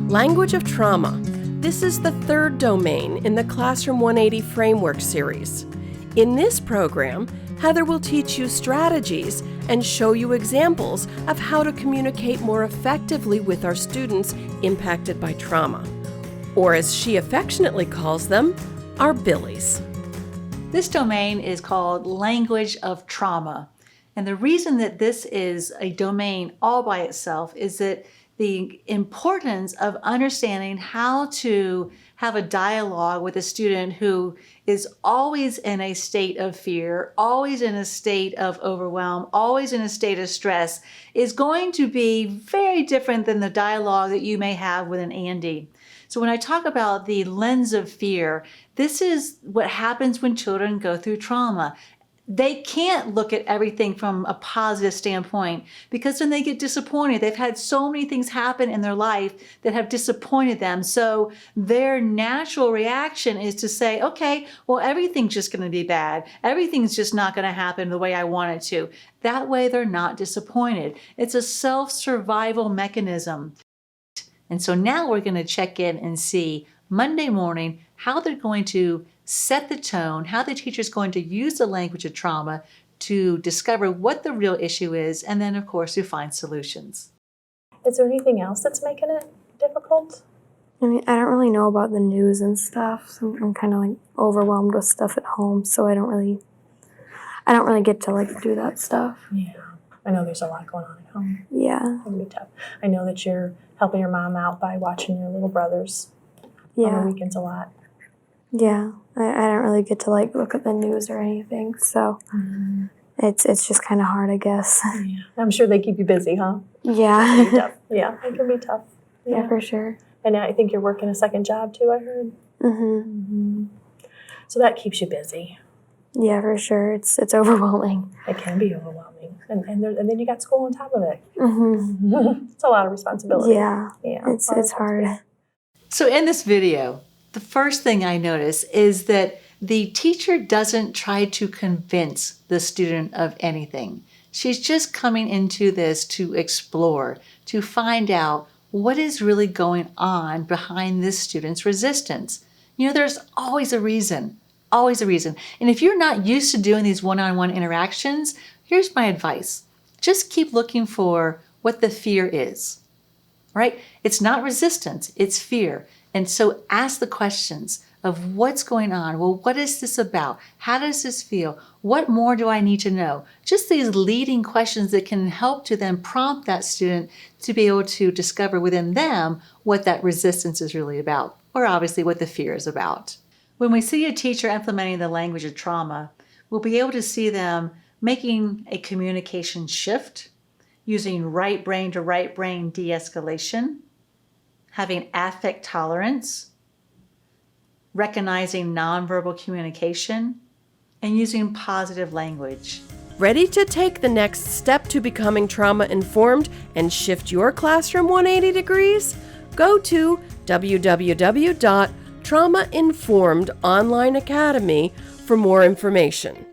Language of trauma. This is the third domain in the Classroom 180 Framework series. In this program, Heather will teach you strategies and show you examples of how to communicate more effectively with our students impacted by trauma, or as she affectionately calls them, our Billies. This domain is called Language of Trauma. And the reason that this is a domain all by itself is that the importance of understanding how to have a dialogue with a student who is always in a state of fear, always in a state of overwhelm, always in a state of stress is going to be very different than the dialogue that you may have with an Andy. So when I talk about the lens of fear, this is what happens when children go through trauma. They can't look at everything from a positive standpoint because then they get disappointed. They've had so many things happen in their life that have disappointed them. So their natural reaction is to say, okay, well, everything's just going to be bad. Everything's just not going to happen the way I want it to. That way they're not disappointed. It's a self-survival mechanism. And so now we're going to check in and see Monday morning how they're going to set the tone, how the teacher's going to use the language of trauma to discover what the real issue is, and then, of course, to find solutions. Is there anything else that's making it difficult? I mean, I don't really know about the news and stuff, so I'm kind of like overwhelmed with stuff at home, so I don't really get to like do that stuff. Yeah, I know there's a lot going on at home. Yeah. It can be tough. I know that you're helping your mom out by watching your little brothers on the weekends a lot. Yeah, I don't really get to like look at the news or anything, so it's just kind of hard, I guess. Yeah. I'm sure they keep you busy, huh? Yeah. It can be tough. Yeah, it can be tough. Yeah, for sure. And I think you're working a second job too, I heard. So that keeps you busy. Yeah, for sure. It's overwhelming. It can be overwhelming. And then you got school on top of it. It's a lot of responsibility. Yeah, it's hard. So in this video, the first thing I notice is that the teacher doesn't try to convince the student of anything. She's just coming into this to explore, to find out what is really going on behind this student's resistance. You know, there's always a reason, always a reason. And if you're not used to doing these one-on-one interactions, here's my advice. Just keep looking for what the fear is, right? It's not resistance, it's fear. And so ask the questions of what's going on. Well, what is this about? How does this feel? What more do I need to know? Just these leading questions that can help to then prompt that student to be able to discover within them what that resistance is really about, or obviously what the fear is about. When we see a teacher implementing the language of trauma, we'll be able to see them making a communication shift, using right brain to right brain de-escalation, having affect tolerance, recognizing nonverbal communication, and using positive language. Ready to take the next step to becoming trauma-informed and shift your classroom 180 degrees? Go to www.Trauma-Informed Online Academy for more information.